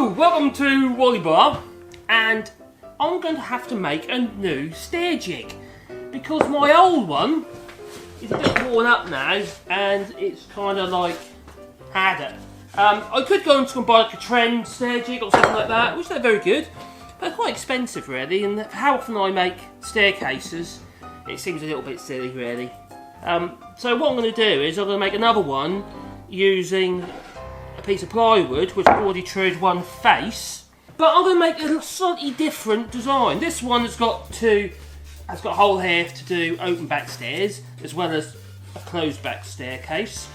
Hello, welcome to Wally Bar, and I'm going to have to make a new stair jig because my old one is a bit worn up now and it's kind of like had it. I could go and buy like a trend stair jig or something like that, which they're very good, but they're quite expensive really, and how often I make staircases, it seems a little bit silly really. So what I'm going to do is I'm going to make another one using a piece of plywood, which I've already trued one face, but I'm going to make a slightly different design. This one has got a hole here to do open back stairs, as well as a closed back staircase.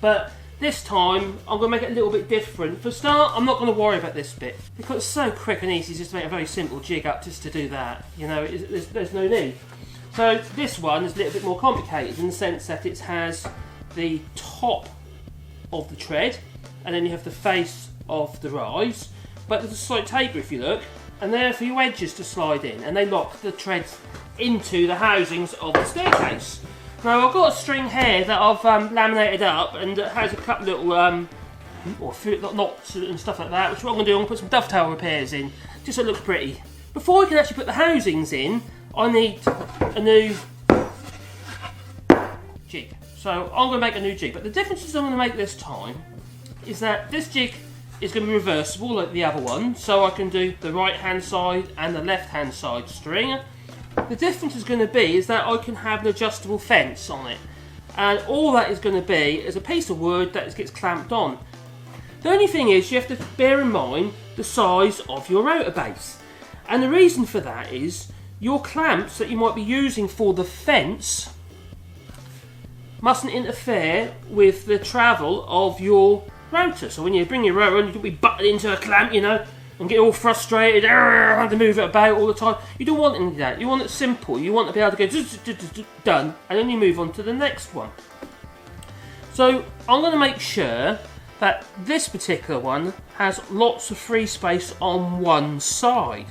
But this time, I'm going to make it a little bit different. For a start, I'm not going to worry about this bit, because it's so quick and easy just to make a very simple jig up just to do that. You know, there's no need. So this one is a little bit more complicated in the sense that it has the top of the tread, and then you have the face of the rise, but there's a slight taper if you look, and there are for your wedges to slide in, and they lock the treads into the housings of the staircase. Now I've got a string here that I've laminated up, and it has a couple little knots and stuff like that, which what I'm going to do, I'm going to put some dovetail repairs in, just so it looks pretty. Before we can actually put the housings in, I need a new jig. So I'm going to make a new jig, but the differences I'm going to make this time is that this jig is going to be reversible like the other one, so I can do the right hand side and the left hand side string. The difference is going to be is that I can have an adjustable fence on it, and all that is going to be is a piece of wood that gets clamped on. The only thing is you have to bear in mind the size of your rotor base, and the reason for that is your clamps that you might be using for the fence mustn't interfere with the travel of your rotor. So when you bring your rotor on, you don't be butted into a clamp, you know, and get all frustrated, have to move it about all the time. You don't want any of that. You want it simple. You want to be able to go done, and then you move on to the next one. So I'm going to make sure that this particular one has lots of free space on one side.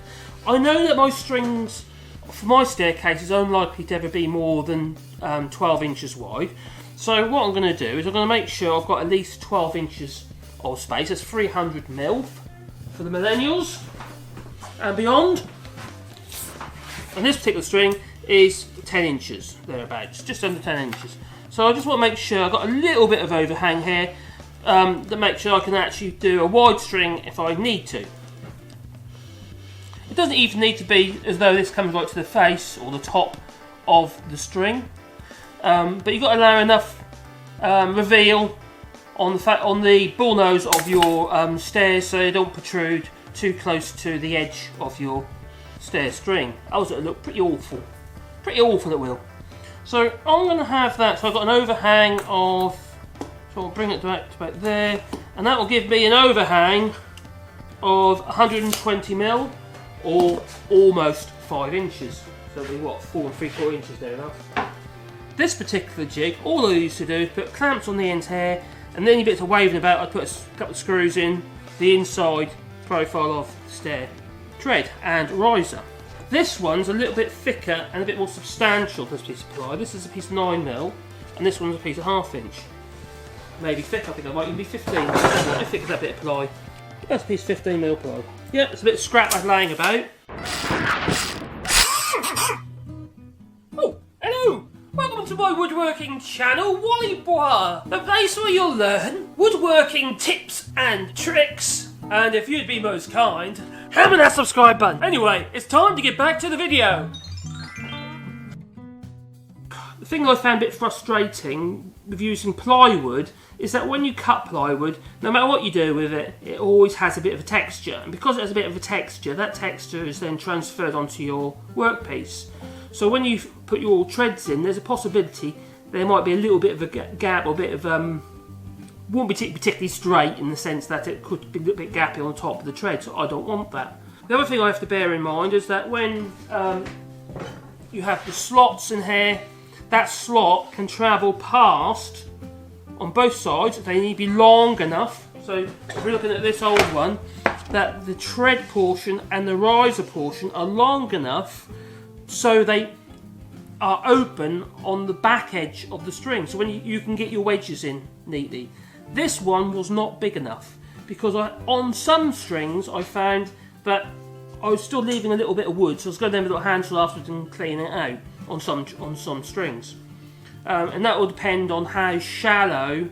I know that my strings for my staircase is unlikely to ever be more than 12 inches wide. So what I'm going to do is I'm going to make sure I've got at least 12 inches of space. That's 300mm for the millennials and beyond. And this particular string is 10 inches, thereabouts, just under 10 inches. So I just want to make sure I've got a little bit of overhang here that makes sure I can actually do a wide string if I need to. It doesn't even need to be as though this comes right to the face or the top of the string, but you've got to allow enough reveal on the ball nose of your stairs so they don't protrude too close to the edge of your stair string. Else it'll look pretty awful. Pretty awful it will. So I'm going to have that, so I've got an overhang of, so I'll bring it back to about there, and that will give me an overhang of 120mm. Or almost 5 inches. So it'll be what, 4 3/4 inches there enough. This particular jig, all I used to do is put clamps on the ends here, and then you bits of waving about, I'd put a couple of screws in the inside profile of the stair tread and riser. This one's a little bit thicker and a bit more substantial, this piece of ply. This is a piece of 9mm, and this one's a piece of 1/2 inch. Maybe thick, I think it might even be 15. How thick is that bit of ply? That's a piece of 15mm ply. Yeah, it's a bit of scrap I'm laying about. Oh, hello! Welcome to my woodworking channel, Wally Bois, the place where you'll learn woodworking tips and tricks. And if you'd be most kind, hammer that subscribe button. Anyway, it's time to get back to the video. The thing I found a bit frustrating with using plywood is that when you cut plywood, no matter what you do with it, it always has a bit of a texture. And because it has a bit of a texture, that texture is then transferred onto your workpiece. So when you put your treads in, there's a possibility there might be a little bit of a gap or a bit of, won't be particularly straight in the sense that it could be a little bit gappy on top of the tread, so I don't want that. The other thing I have to bear in mind is that when you have the slots in here, that slot can travel past on both sides. They need to be long enough. So if we're looking at this old one, that the tread portion and the riser portion are long enough so they are open on the back edge of the string. So when you can get your wedges in neatly. This one was not big enough because on some strings I found that I was still leaving a little bit of wood, so I was going to have a little handsaw afterwards and clean it out on some strings. And that will depend on how shallow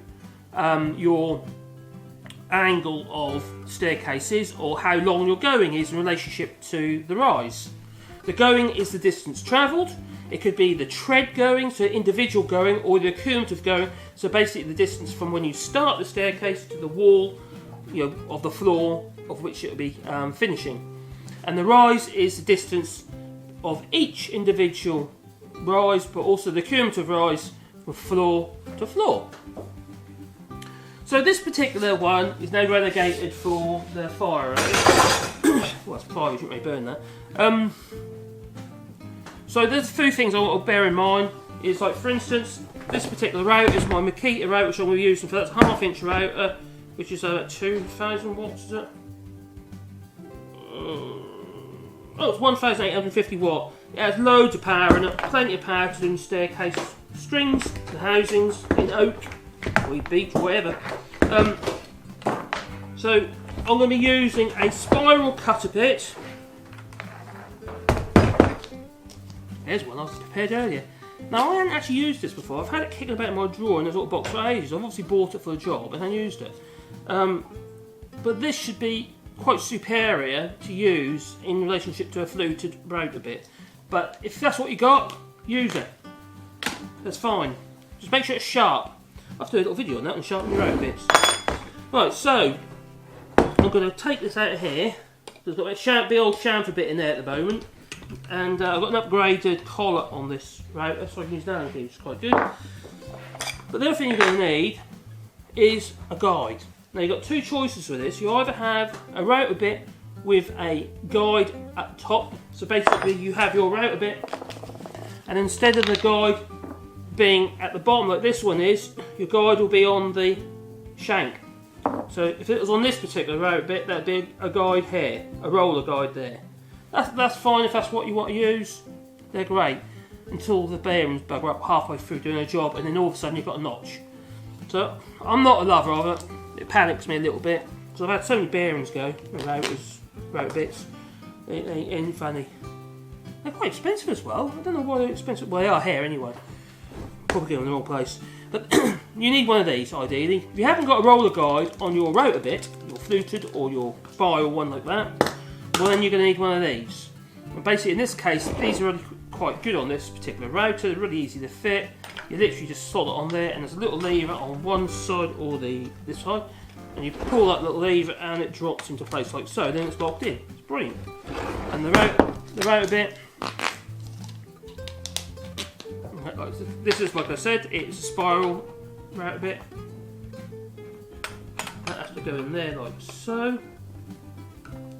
your angle of staircase is, or how long your going is in relationship to the rise. The going is the distance travelled. It could be the tread going, so individual going, or the accumulative going, so basically the distance from when you start the staircase to the wall, of the floor of which it will be finishing. And the rise is the distance of each individual rise, but also the cumulative rise from floor to floor. So this particular one is now relegated for the fire. Well, that's fire, you shouldn't really burn that. So there's a few things I want to bear in mind. Is like, for instance, this particular router is my Makita router, which I'm going to be using for that 1/2 inch router, which is 2,000 watts, is it? Oh, it's 1,850 watt. It has loads of power in it, plenty of power to do the staircase strings, the housings in oak, or beech, whatever. So I'm going to be using a spiral cutter bit. There's one I was prepared earlier. Now, I hadn't actually used this before. I've had it kicking about in my drawer in this little box for ages. I've obviously bought it for a job and then used it. But this should be quite superior to use in relationship to a fluted router bit. But if that's what you got, use it. That's fine. Just make sure it's sharp. I'll have to do a little video on that and sharpen your router bits. Right, so I'm going to take this out of here. There's got a big old chamfer bit in there at the moment. And I've got an upgraded collar on this router, so I can use that, which is quite good. But the other thing you're going to need is a guide. Now, you've got two choices for this. You either have a router bit with a guide at the top, so basically you have your router bit, and instead of the guide being at the bottom like this one is, your guide will be on the shank. So if it was on this particular router bit, that'd be a guide here, a roller guide there. That's fine if that's what you want to use. They're great until the bearings bugger up halfway through doing a job, and then all of a sudden you've got a notch. So I'm not a lover of it. It panics me a little bit because I've had so many bearings go, router bits. They ain't funny. They're quite expensive as well. I don't know why they're expensive. Well, they are here anyway. Probably going in the wrong place. But you need one of these ideally. If you haven't got a roller guide on your router bit, your fluted or your spiral one like that, well, then you're going to need one of these. And basically, in this case, these are really quite good on this particular router. They're really easy to fit. You literally just solder it on there, and there's a little lever on one side or this side, and you pull that little lever, and it drops into place like so. Then it's locked in. It's brilliant. And the router bit. This is, like I said, it's a spiral router bit. That has to go in there like so.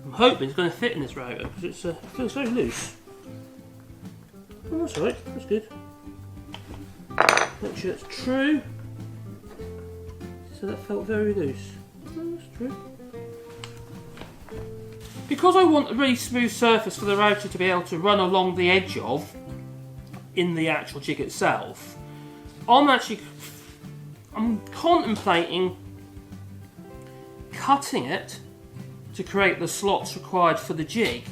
I'm hoping it's going to fit in this router because it feels very loose. Oh, that's alright, that's good. Make sure it's true. So that felt very loose. Oh, that's true. Because I want a really smooth surface for the router to be able to run along the edge of in the actual jig itself, I'm contemplating cutting it to create the slots required for the jig,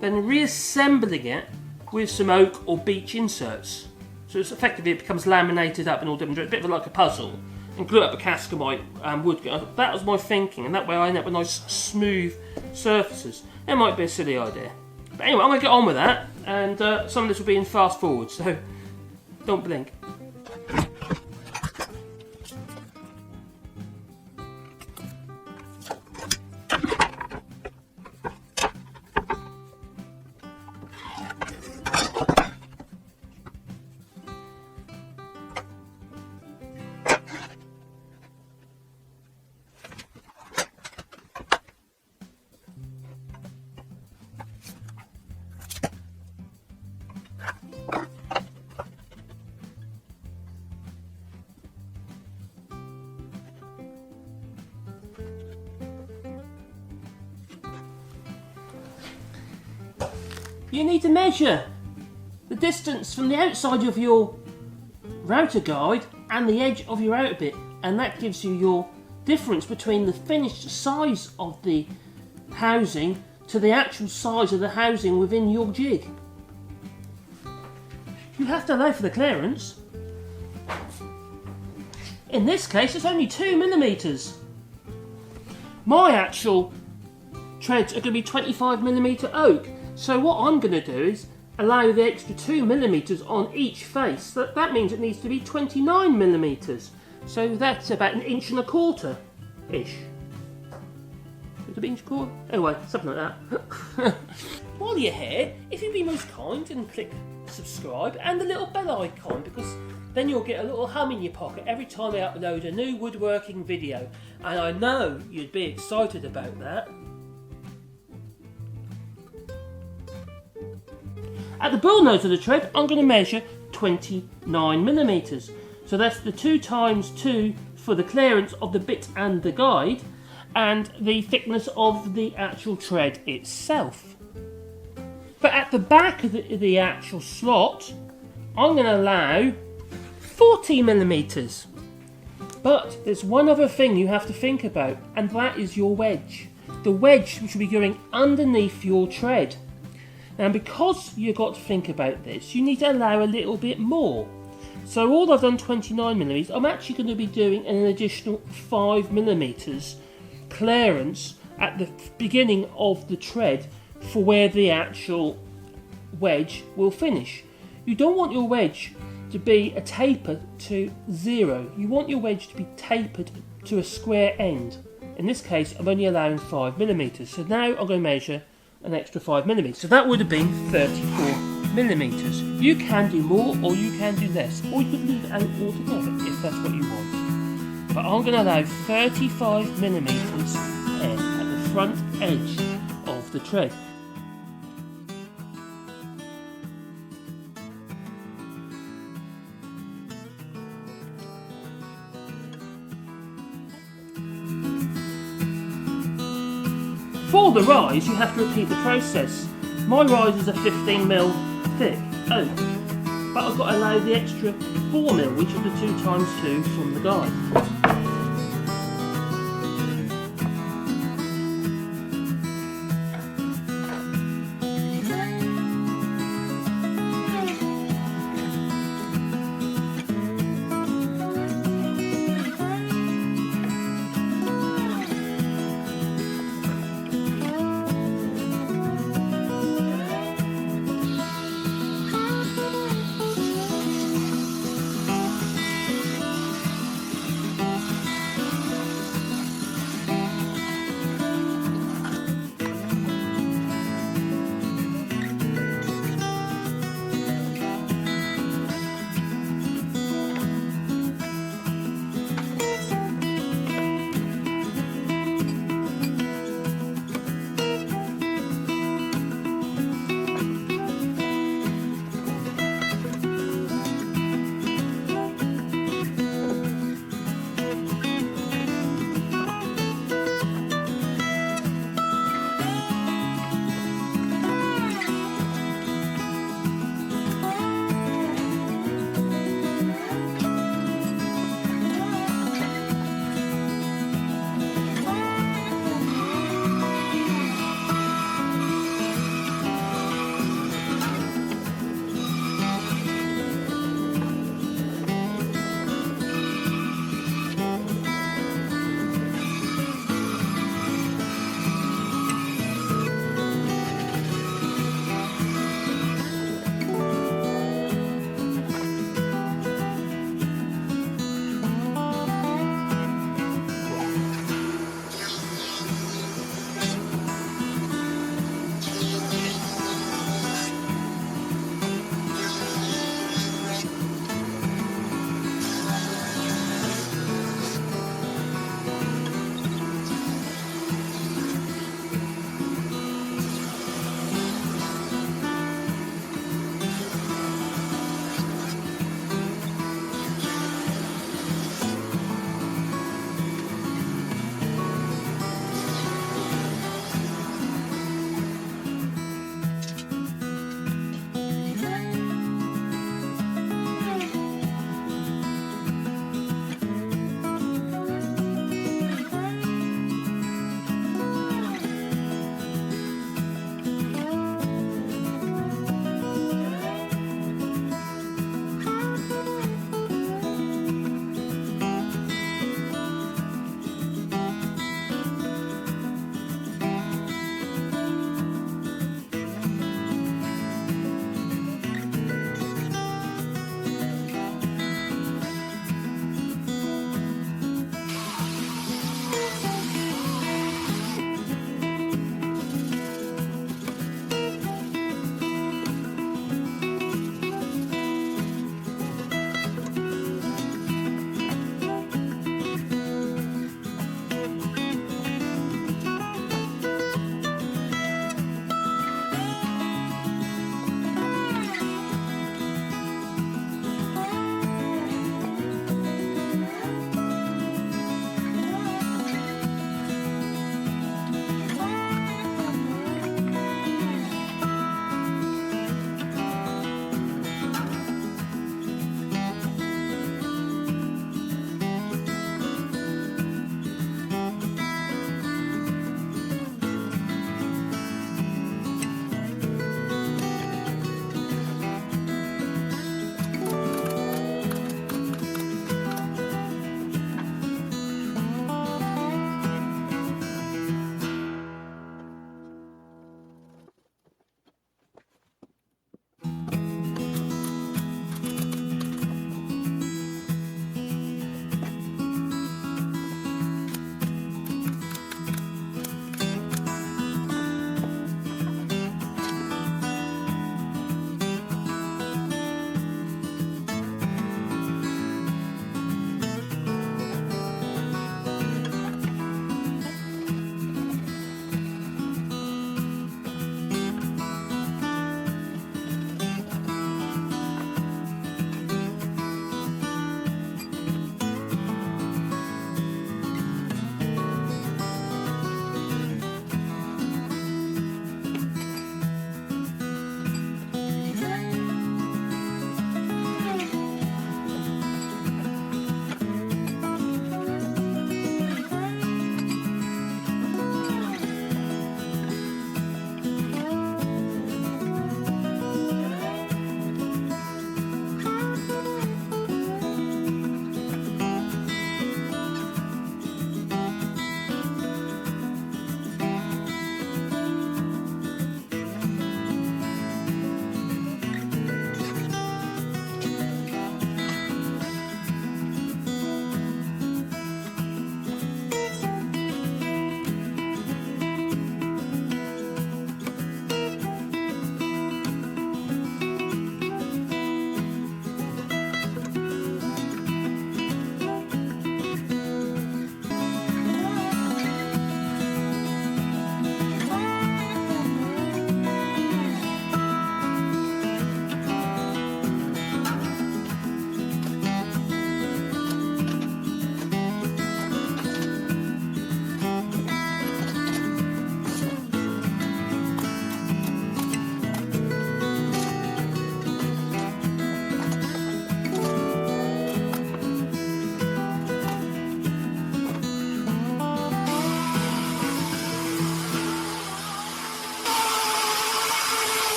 then reassembling it with some oak or beech inserts. So it's effectively, it becomes laminated up in all different directions, a bit like a puzzle, and glue up a Cascamite wood. That was my thinking, and that way I end up with nice smooth surfaces. It might be a silly idea. But anyway, I'm going to get on with that, and some of this will be in fast forward, so don't blink. You need to measure the distance from the outside of your router guide and the edge of your router bit, and that gives you your difference between the finished size of the housing to the actual size of the housing within your jig. You have to allow for the clearance. In this case, it's only 2mm. My actual treads are going to be 25mm oak. So what I'm going to do is allow the extra 2mm on each face. That means it needs to be 29mm. So that's about 1.25 inch-ish. Is it 1 inch quarter? Anyway, something like that. While you're here, if you'd be most kind and click subscribe and the little bell icon, because then you'll get a little hum in your pocket every time I upload a new woodworking video, and I know you'd be excited about that. At the bull nose of the tread, I'm going to measure 29mm. So that's the 2 times 2 for the clearance of the bit and the guide, and the thickness of the actual tread itself. But at the back of the actual slot, I'm going to allow 40mm. But there's one other thing you have to think about, and that is your wedge. The wedge which will be going underneath your tread. Now, because you've got to think about this, you need to allow a little bit more. So all I've done 29mm, I'm actually going to be doing an additional 5mm clearance at the beginning of the tread for where the actual wedge will finish. You don't want your wedge to be a taper to 0. You want your wedge to be tapered to a square end. In this case, I'm only allowing 5mm. So now I'm going to measure an extra 5mm. So that would have been 34mm. You can do more or you can do less, or you could leave it out altogether if that's what you want. But I'm going to allow 35mm at the front edge of the tread. For the rise, you have to repeat the process. My rise is a 15mm thick oak, but I've got to allow the extra 4mm, which is the 2 times 2 from the guide.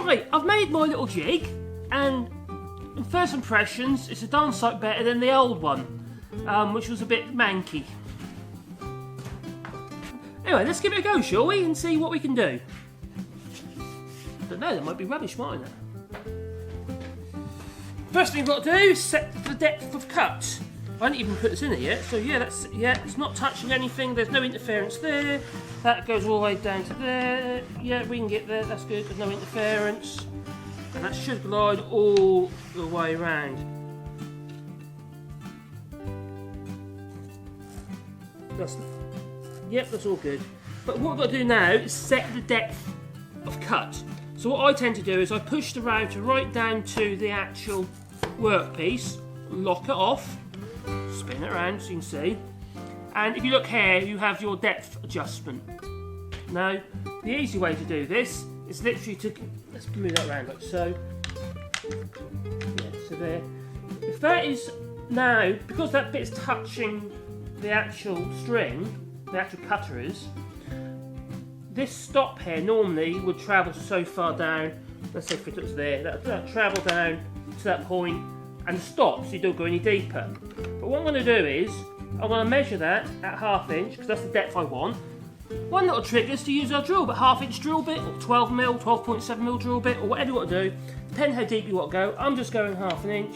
Right, I've made my little jig, and in first impressions, it's a darn sight better than the old one, which was a bit manky. Anyway, let's give it a go, shall we, and see what we can do. I don't know, that might be rubbish, mightn't it? First thing we've got to do is set the depth of cut. I haven't even put this in it yet, so yeah, it's not touching anything, there's no interference there. That goes all the way down to there. Yeah, we can get there, that's good, there's no interference. And that should glide all the way around. Yep, that's all good. But what we've got to do now is set the depth of cut. So what I tend to do is I push the router right down to the actual workpiece, lock it off, spin it around so you can see. And if you look here, you have your depth adjustment. Now, the easy way to do this is literally to, let's move that around like so. Yeah, so there. If that is now, because that bit's touching the actual string, the actual cutter is, this stop here normally would travel so far down, let's say if it was there, that travel down to that point and stop so you don't go any deeper. But what I'm going to do is, I'm going to measure that at 1/2 inch, because that's the depth I want. One little trick is to use our drill bit, 1/2 inch drill bit, or 12mm, 12.7mm drill bit, or whatever you want to do, depending how deep you want to go. I'm just going 1/2 inch,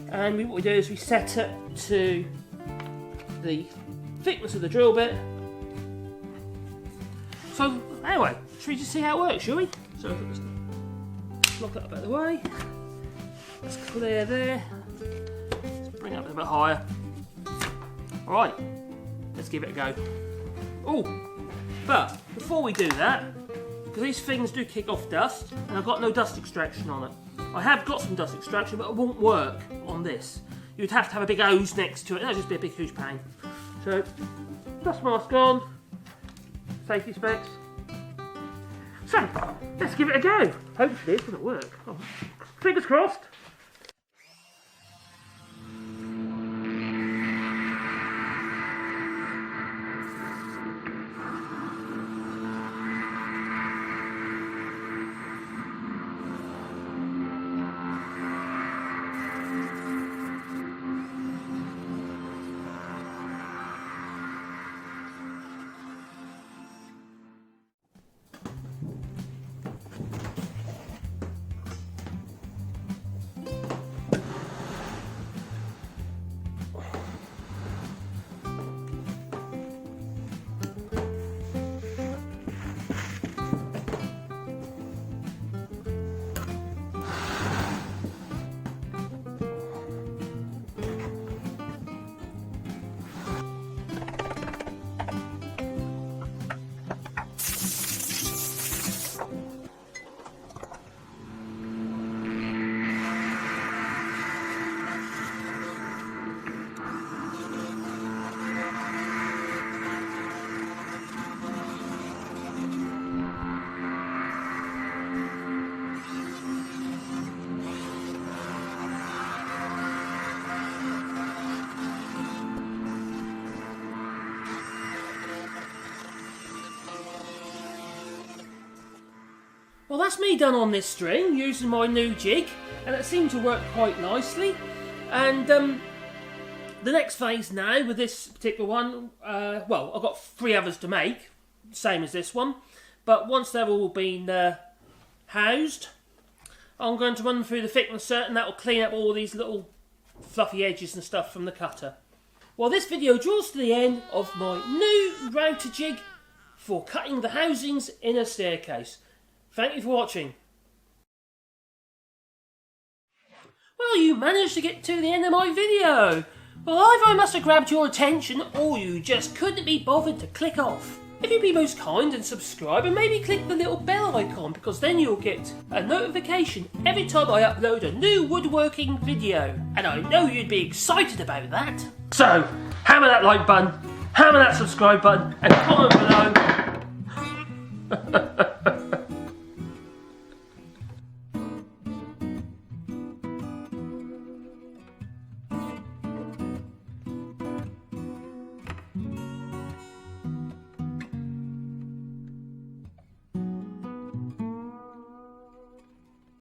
and what we do is we set it to the thickness of the drill bit. So anyway, should we just see how it works, shall we? So let's lock that up out of the way. Let's clear there. Let's bring it up a bit higher. Alright, let's give it a go. Oh, but before we do that, because these things do kick off dust, and I've got no dust extraction on it. I have got some dust extraction, but it won't work on this. You'd have to have a big hose next to it, and that'd just be a big huge pain. So, dust mask on, safety specs. So, let's give it a go. Hopefully it's going to work. Oh, fingers crossed. Well, that's me done on this string using my new jig, and it seemed to work quite nicely. And the next phase now with this particular one, well, I've got 3 others to make, same as this one, but once they've all been housed, I'm going to run them through the thicknesser, and that will clean up all these little fluffy edges and stuff from the cutter. Well, this video draws to the end of my new router jig for cutting the housings in a staircase. Thank you for watching. Well, you managed to get to the end of my video. Well, either I must have grabbed your attention, or you just couldn't be bothered to click off. If you'd be most kind and subscribe, and maybe click the little bell icon, because then you'll get a notification every time I upload a new woodworking video. And I know you'd be excited about that. So, hammer that like button, hammer that subscribe button, and comment below.